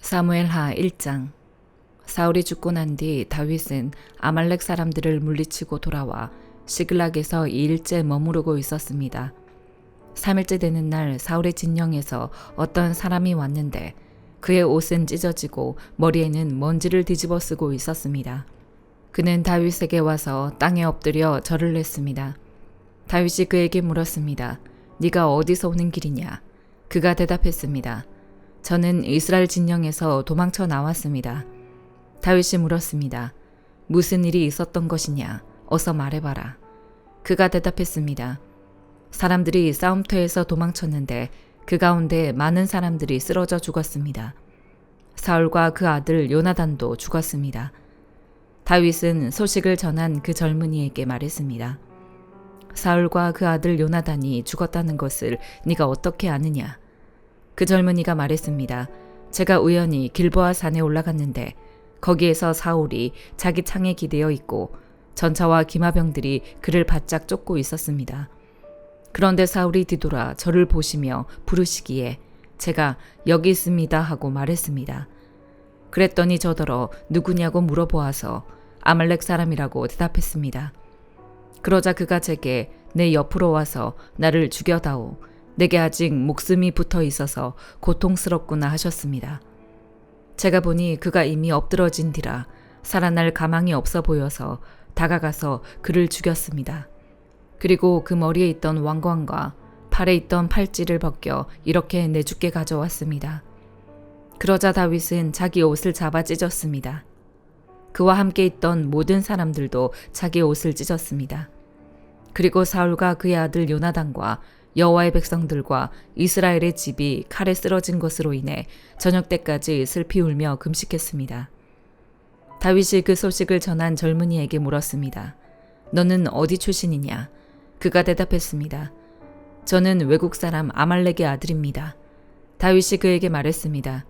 사무엘하 1장. 사울이 죽고 난 뒤 다윗은 아말렉 사람들을 물리치고 돌아와 시글락에서 2일째 머무르고 있었습니다. 3일째 되는 날 사울의 진영에서 어떤 사람이 왔는데 그의 옷은 찢어지고 머리에는 먼지를 뒤집어 쓰고 있었습니다. 그는 다윗에게 와서 땅에 엎드려 절을 했습니다. 다윗이 그에게 물었습니다. 네가 어디서 오는 길이냐? 그가 대답했습니다. 저는 이스라엘 진영에서 도망쳐 나왔습니다. 다윗이 물었습니다. 무슨 일이 있었던 것이냐? 어서 말해봐라. 그가 대답했습니다. 사람들이 싸움터에서 도망쳤는데 그 가운데 많은 사람들이 쓰러져 죽었습니다. 사울과 그 아들 요나단도 죽었습니다. 다윗은 소식을 전한 그 젊은이에게 말했습니다. 사울과 그 아들 요나단이 죽었다는 것을 네가 어떻게 아느냐? 그 젊은이가 말했습니다. 제가 우연히 길보아 산에 올라갔는데 거기에서 사울이 자기 창에 기대어 있고 전차와 기마병들이 그를 바짝 쫓고 있었습니다. 그런데 사울이 뒤돌아 저를 보시며 부르시기에 제가 여기 있습니다 하고 말했습니다. 그랬더니 저더러 누구냐고 물어보아서 아말렉 사람이라고 대답했습니다. 그러자 그가 제게 내 옆으로 와서 나를 죽여다오. 내게 아직 목숨이 붙어 있어서 고통스럽구나 하셨습니다. 제가 보니 그가 이미 엎드러진 뒤라 살아날 가망이 없어 보여서 다가가서 그를 죽였습니다. 그리고 그 머리에 있던 왕관과 팔에 있던 팔찌를 벗겨 이렇게 내주께 가져왔습니다. 그러자 다윗은 자기 옷을 잡아 찢었습니다. 그와 함께 있던 모든 사람들도 자기 옷을 찢었습니다. 그리고 사울과 그의 아들 요나단과 여호와의 백성들과 이스라엘의 집이 칼에 쓰러진 것으로 인해 저녁 때까지 슬피 울며 금식했습니다. 다윗이 그 소식을 전한 젊은이에게 물었습니다. 너는 어디 출신이냐? 그가 대답했습니다. 저는 외국 사람 아말렉의 아들입니다. 다윗이 그에게 말했습니다.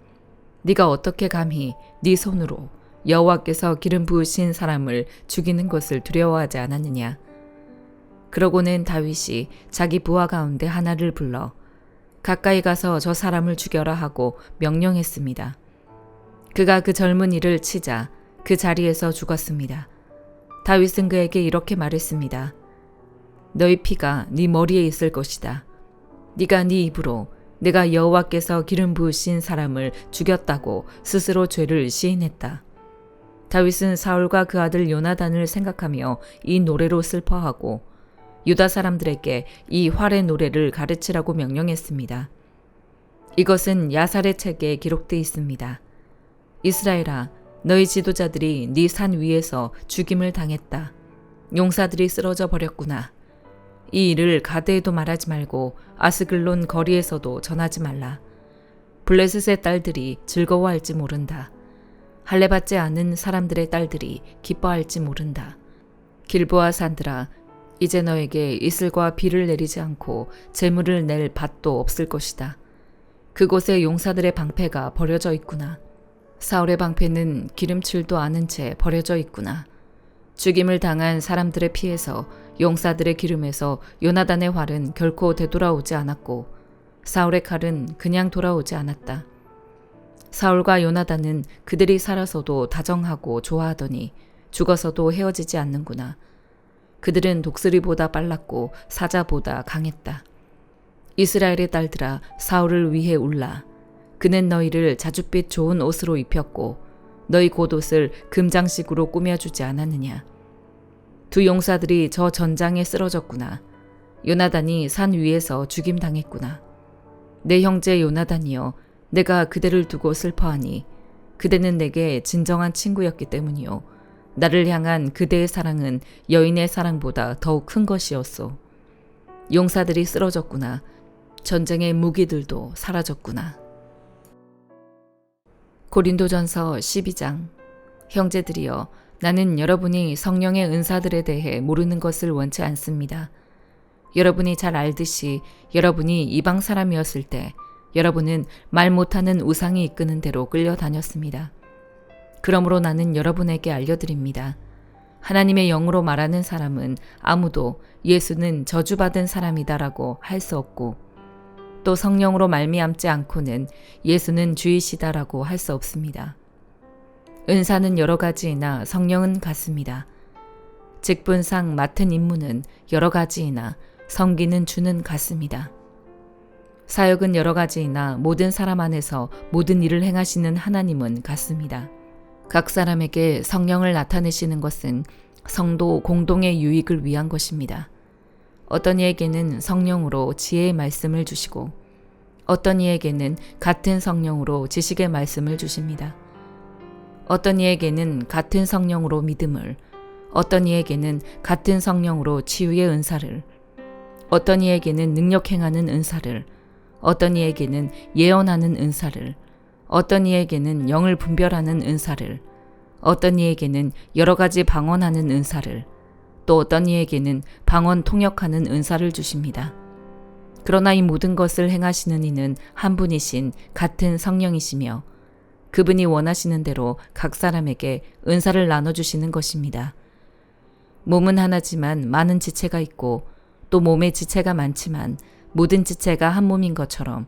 네가 어떻게 감히 네 손으로 여호와께서 기름 부으신 사람을 죽이는 것을 두려워하지 않았느냐? 그러고는 다윗이 자기 부하 가운데 하나를 불러 가까이 가서 저 사람을 죽여라 하고 명령했습니다. 그가 그 젊은이를 치자 그 자리에서 죽었습니다. 다윗은 그에게 이렇게 말했습니다. 너희 피가 네 머리에 있을 것이다. 네가 네 입으로 내가 여호와께서 기름 부으신 사람을 죽였다고 스스로 죄를 시인했다. 다윗은 사울과 그 아들 요나단을 생각하며 이 노래로 슬퍼하고 유다 사람들에게 이 활의 노래를 가르치라고 명령했습니다. 이것은 야살의 책에 기록되어 있습니다. 이스라엘아, 너희 지도자들이 네 산 위에서 죽임을 당했다. 용사들이 쓰러져 버렸구나. 이 일을 가드에도 말하지 말고 아스글론 거리에서도 전하지 말라. 블레셋의 딸들이 즐거워할지 모른다. 할례받지 않은 사람들의 딸들이 기뻐할지 모른다. 길보아 산들아, 이제 너에게 이슬과 비를 내리지 않고 재물을 낼 밭도 없을 것이다. 그곳에 용사들의 방패가 버려져 있구나. 사울의 방패는 기름칠도 않은 채 버려져 있구나. 죽임을 당한 사람들의 피에서 용사들의 기름에서 요나단의 활은 결코 되돌아오지 않았고 사울의 칼은 그냥 돌아오지 않았다. 사울과 요나단은 그들이 살아서도 다정하고 좋아하더니 죽어서도 헤어지지 않는구나. 그들은 독수리보다 빨랐고 사자보다 강했다. 이스라엘의 딸들아, 사울을 위해 울라. 그는 너희를 자줏빛 좋은 옷으로 입혔고 너희 겉옷을 금장식으로 꾸며주지 않았느냐. 두 용사들이 저 전장에 쓰러졌구나. 요나단이 산 위에서 죽임당했구나. 내 형제 요나단이여, 내가 그대를 두고 슬퍼하니 그대는 내게 진정한 친구였기 때문이요. 나를 향한 그대의 사랑은 여인의 사랑보다 더욱 큰 것이었소. 용사들이 쓰러졌구나. 전쟁의 무기들도 사라졌구나. 고린도전서 12장. 형제들이여, 나는 여러분이 성령의 은사들에 대해 모르는 것을 원치 않습니다. 여러분이 잘 알듯이 여러분이 이방 사람이었을 때 여러분은 말 못하는 우상이 이끄는 대로 끌려다녔습니다. 그러므로 나는 여러분에게 알려드립니다. 하나님의 영으로 말하는 사람은 아무도 예수는 저주받은 사람이다라고 할 수 없고 또 성령으로 말미암지 않고는 예수는 주이시다라고 할 수 없습니다. 은사는 여러 가지이나 성령은 같습니다. 직분상 맡은 임무는 여러 가지이나 섬기는 주는 같습니다. 사역은 여러 가지이나 모든 사람 안에서 모든 일을 행하시는 하나님은 같습니다. 각 사람에게 성령을 나타내시는 것은 성도 공동의 유익을 위한 것입니다. 어떤 이에게는 성령으로 지혜의 말씀을 주시고 어떤 이에게는 같은 성령으로 지식의 말씀을 주십니다. 어떤 이에게는 같은 성령으로 믿음을, 어떤 이에게는 같은 성령으로 치유의 은사를, 어떤 이에게는 능력 행하는 은사를, 어떤 이에게는 예언하는 은사를, 어떤 이에게는 영을 분별하는 은사를, 어떤 이에게는 여러 가지 방언하는 은사를, 또 어떤 이에게는 방언 통역하는 은사를 주십니다. 그러나 이 모든 것을 행하시는 이는 한 분이신 같은 성령이시며 그분이 원하시는 대로 각 사람에게 은사를 나눠주시는 것입니다. 몸은 하나지만 많은 지체가 있고 또 몸에 지체가 많지만 모든 지체가 한 몸인 것처럼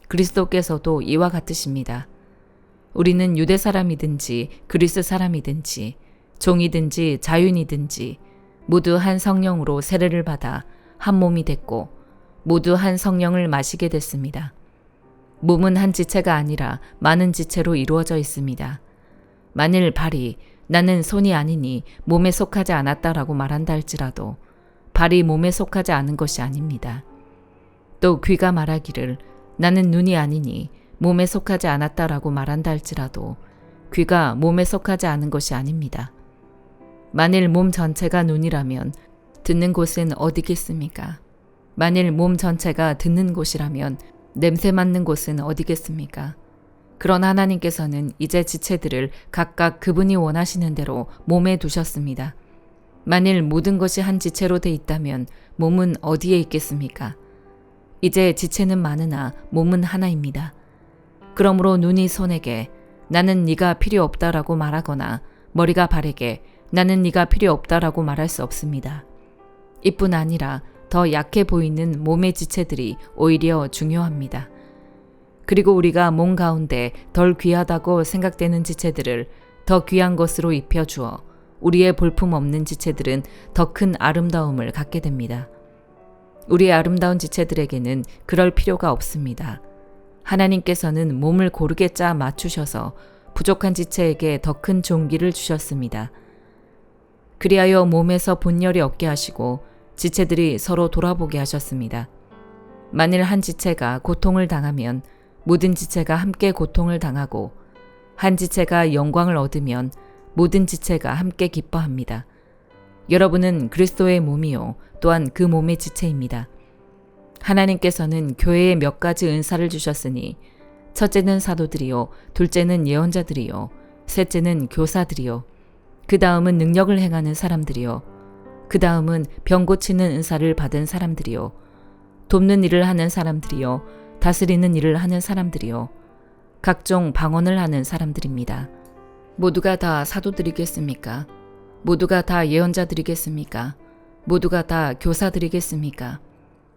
그리스도께서도 이와 같으십니다. 우리는 유대 사람이든지 그리스 사람이든지 종이든지 자유인이든지 모두 한 성령으로 세례를 받아 한 몸이 됐고 모두 한 성령을 마시게 됐습니다. 몸은 한 지체가 아니라 많은 지체로 이루어져 있습니다. 만일 발이 나는 손이 아니니 몸에 속하지 않았다라고 말한다 할지라도 발이 몸에 속하지 않은 것이 아닙니다. 또 귀가 말하기를 나는 눈이 아니니 몸에 속하지 않았다라고 말한다 할지라도 귀가 몸에 속하지 않은 것이 아닙니다. 만일 몸 전체가 눈이라면 듣는 곳은 어디겠습니까? 만일 몸 전체가 듣는 곳이라면 냄새 맡는 곳은 어디겠습니까? 그러나 하나님께서는 이제 지체들을 각각 그분이 원하시는 대로 몸에 두셨습니다. 만일 모든 것이 한 지체로 돼 있다면 몸은 어디에 있겠습니까? 이제 지체는 많으나 몸은 하나입니다. 그러므로 눈이 손에게 나는 네가 필요 없다라고 말하거나 머리가 발에게 나는 네가 필요 없다라고 말할 수 없습니다. 이뿐 아니라 더 약해 보이는 몸의 지체들이 오히려 중요합니다. 그리고 우리가 몸 가운데 덜 귀하다고 생각되는 지체들을 더 귀한 것으로 입혀주어 우리의 볼품없는 지체들은 더 큰 아름다움을 갖게 됩니다. 우리의 아름다운 지체들에게는 그럴 필요가 없습니다. 하나님께서는 몸을 고르게 짜 맞추셔서 부족한 지체에게 더 큰 존귀를 주셨습니다. 그리하여 몸에서 분열이 없게 하시고 지체들이 서로 돌아보게 하셨습니다. 만일 한 지체가 고통을 당하면 모든 지체가 함께 고통을 당하고 한 지체가 영광을 얻으면 모든 지체가 함께 기뻐합니다. 여러분은 그리스도의 몸이요 또한 그 몸의 지체입니다. 하나님께서는 교회에 몇 가지 은사를 주셨으니 첫째는 사도들이요 둘째는 예언자들이요 셋째는 교사들이요 그 다음은 능력을 행하는 사람들이요 그 다음은 병 고치는 은사를 받은 사람들이요 돕는 일을 하는 사람들이요 다스리는 일을 하는 사람들이요 각종 방언을 하는 사람들입니다. 모두가 다 사도들이겠습니까? 모두가 다 예언자들이겠습니까? 모두가 다 교사들이겠습니까?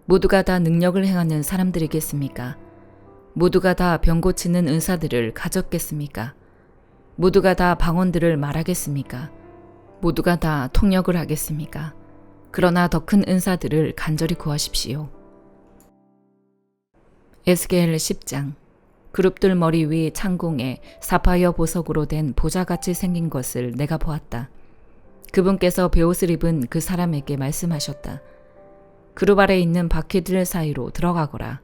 모두가 다 능력을 행하는 사람들이겠습니까? 모두가 다 병 고치는 은사들을 가졌겠습니까? 모두가 다 방언들을 말하겠습니까? 모두가 다 통역을 하겠습니까? 그러나 더 큰 은사들을 간절히 구하십시오. 에스겔 10장. 그룹들 머리 위 창공에 사파이어 보석으로 된 보자같이 생긴 것을 내가 보았다. 그분께서 베옷을 입은 그 사람에게 말씀하셨다. 그룹 아래 있는 바퀴들 사이로 들어가거라.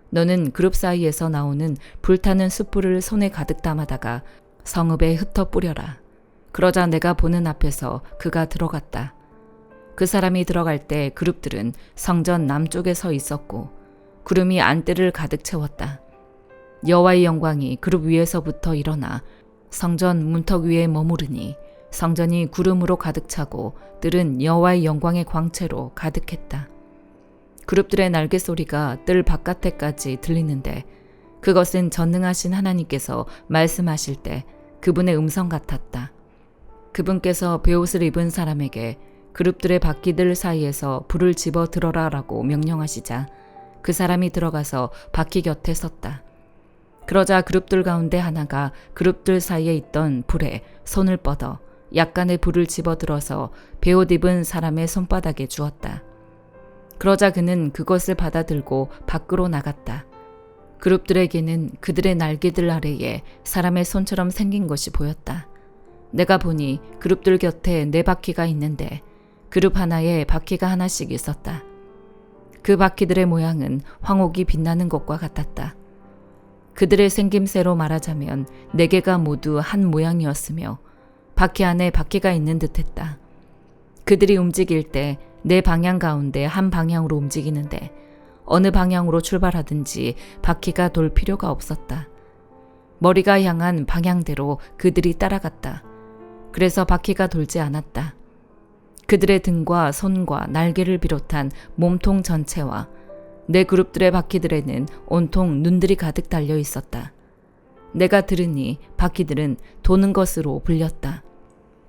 너는 그룹 사이에서 나오는 불타는 숯불을 손에 가득 담아다가 성읍에 흩어 뿌려라. 그러자 내가 보는 앞에서 그가 들어갔다. 그 사람이 들어갈 때 그룹들은 성전 남쪽에 서 있었고 구름이 안뜰을 가득 채웠다. 여호와의 영광이 그룹 위에서부터 일어나 성전 문턱 위에 머무르니 성전이 구름으로 가득 차고 뜰은 여호와의 영광의 광채로 가득했다. 그룹들의 날개 소리가 뜰 바깥에까지 들리는데 그것은 전능하신 하나님께서 말씀하실 때 그분의 음성 같았다. 그분께서 베옷을 입은 사람에게 그룹들의 바퀴들 사이에서 불을 집어 들어라라고 명령하시자 그 사람이 들어가서 바퀴 곁에 섰다. 그러자 그룹들 가운데 하나가 그룹들 사이에 있던 불에 손을 뻗어 약간의 불을 집어들어서 베옷 입은 사람의 손바닥에 주었다. 그러자 그는 그것을 받아들고 밖으로 나갔다. 그룹들에게는 그들의 날개들 아래에 사람의 손처럼 생긴 것이 보였다. 내가 보니 그룹들 곁에 4바퀴가 있는데 그룹 하나에 바퀴가 하나씩 있었다. 그 바퀴들의 모양은 황옥이 빛나는 것과 같았다. 그들의 생김새로 말하자면 4개가 모두 한 모양이었으며 바퀴 안에 바퀴가 있는 듯했다. 그들이 움직일 때 4방향 가운데 한 방향으로 움직이는데 어느 방향으로 출발하든지 바퀴가 돌 필요가 없었다. 머리가 향한 방향대로 그들이 따라갔다. 그래서 바퀴가 돌지 않았다. 그들의 등과 손과 날개를 비롯한 몸통 전체와 4그룹들의 바퀴들에는 온통 눈들이 가득 달려 있었다. 내가 들으니 바퀴들은 도는 것으로 불렸다.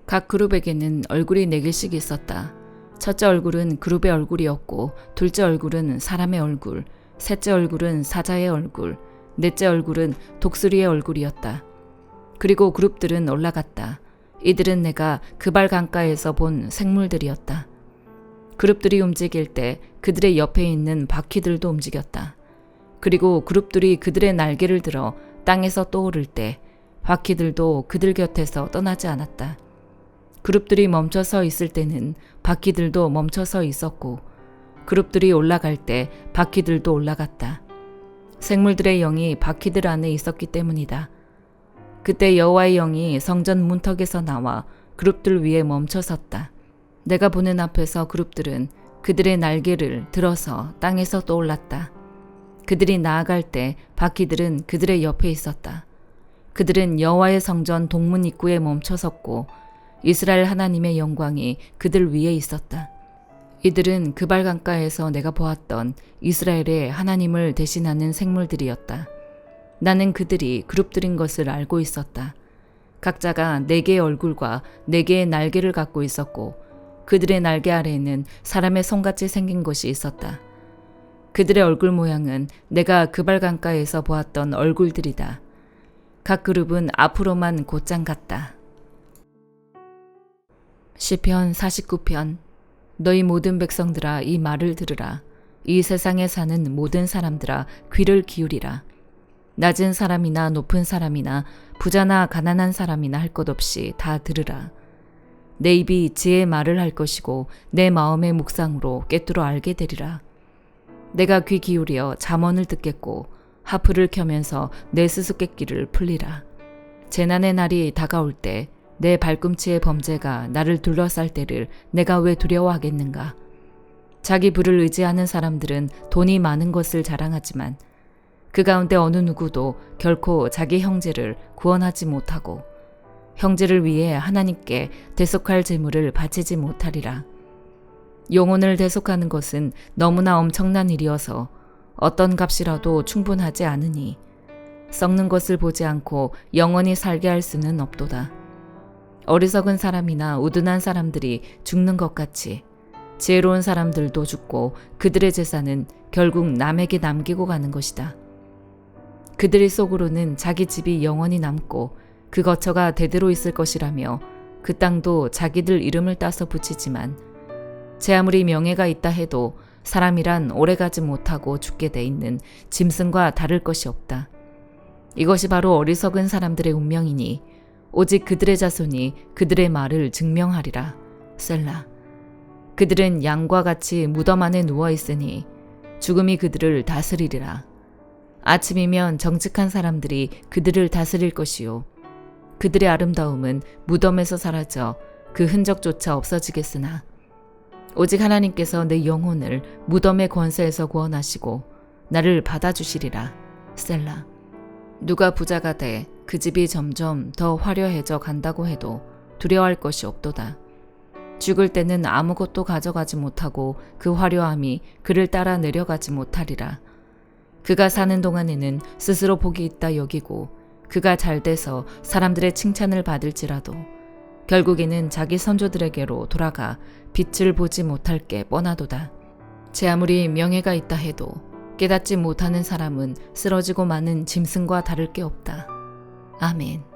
각 그룹에게는 얼굴이 4개씩 있었다. 첫째 얼굴은 그룹의 얼굴이었고, 둘째 얼굴은 사람의 얼굴, 셋째 얼굴은 사자의 얼굴, 넷째 얼굴은 독수리의 얼굴이었다. 그리고 그룹들은 올라갔다. 이들은 내가 그발 강가에서 본 생물들이었다. 그룹들이 움직일 때 그들의 옆에 있는 바퀴들도 움직였다. 그리고 그룹들이 그들의 날개를 들어 땅에서 떠오를 때 바퀴들도 그들 곁에서 떠나지 않았다. 그룹들이 멈춰서 있을 때는 바퀴들도 멈춰서 있었고, 그룹들이 올라갈 때 바퀴들도 올라갔다. 생물들의 영이 바퀴들 안에 있었기 때문이다. 그때 여호와의 영이 성전 문턱에서 나와 그룹들 위에 멈춰 섰다. 내가 보는 앞에서 그룹들은 그들의 날개를 들어서 땅에서 떠올랐다. 그들이 나아갈 때 바퀴들은 그들의 옆에 있었다. 그들은 여호와의 성전 동문 입구에 멈춰 섰고 이스라엘 하나님의 영광이 그들 위에 있었다. 이들은 그발 강가에서 내가 보았던 이스라엘의 하나님을 대신하는 생물들이었다. 나는 그들이 그룹들인 것을 알고 있었다. 각자가 4개의 얼굴과 4개의 날개를 갖고 있었고 그들의 날개 아래에는 사람의 손같이 생긴 것이 있었다. 그들의 얼굴 모양은 내가 그발 강가에서 보았던 얼굴들이다. 각 그룹은 앞으로만 곧장 갔다. 시편 49편. 너희 모든 백성들아 이 말을 들으라. 이 세상에 사는 모든 사람들아 귀를 기울이라. 낮은 사람이나 높은 사람이나 부자나 가난한 사람이나 할 것 없이 다 들으라. 내 입이 지혜의 말을 할 것이고 내 마음의 묵상으로 꿰뚫어 알게 되리라. 내가 귀 기울여 잠언을 듣겠고 하프를 켜면서 내 수수께끼를 풀리라. 재난의 날이 다가올 때 내 발꿈치의 범죄가 나를 둘러쌀 때를 내가 왜 두려워하겠는가. 자기 부를 의지하는 사람들은 돈이 많은 것을 자랑하지만 그 가운데 어느 누구도 결코 자기 형제를 구원하지 못하고 형제를 위해 하나님께 대속할 제물을 바치지 못하리라. 영혼을 대속하는 것은 너무나 엄청난 일이어서 어떤 값이라도 충분하지 않으니 썩는 것을 보지 않고 영원히 살게 할 수는 없도다. 어리석은 사람이나 우둔한 사람들이 죽는 것 같이 지혜로운 사람들도 죽고 그들의 재산은 결국 남에게 남기고 가는 것이다. 그들의 속으로는 자기 집이 영원히 남고 그 거처가 대대로 있을 것이라며 그 땅도 자기들 이름을 따서 붙이지만 제 아무리 명예가 있다 해도 사람이란 오래가지 못하고 죽게 돼 있는 짐승과 다를 것이 없다. 이것이 바로 어리석은 사람들의 운명이니 오직 그들의 자손이 그들의 말을 증명하리라. 셀라. 그들은 양과 같이 무덤 안에 누워 있으니 죽음이 그들을 다스리리라. 아침이면 정직한 사람들이 그들을 다스릴 것이요 그들의 아름다움은 무덤에서 사라져 그 흔적조차 없어지겠으나 오직 하나님께서 내 영혼을 무덤의 권세에서 구원하시고 나를 받아주시리라. 셀라. 누가 부자가 돼 그 집이 점점 더 화려해져 간다고 해도 두려워할 것이 없도다. 죽을 때는 아무것도 가져가지 못하고 그 화려함이 그를 따라 내려가지 못하리라. 그가 사는 동안에는 스스로 복이 있다 여기고 그가 잘 돼서 사람들의 칭찬을 받을지라도 결국에는 자기 선조들에게로 돌아가 빛을 보지 못할 게 뻔하도다. 제 아무리 명예가 있다 해도 깨닫지 못하는 사람은 쓰러지고 마는 짐승과 다를 게 없다. 아멘.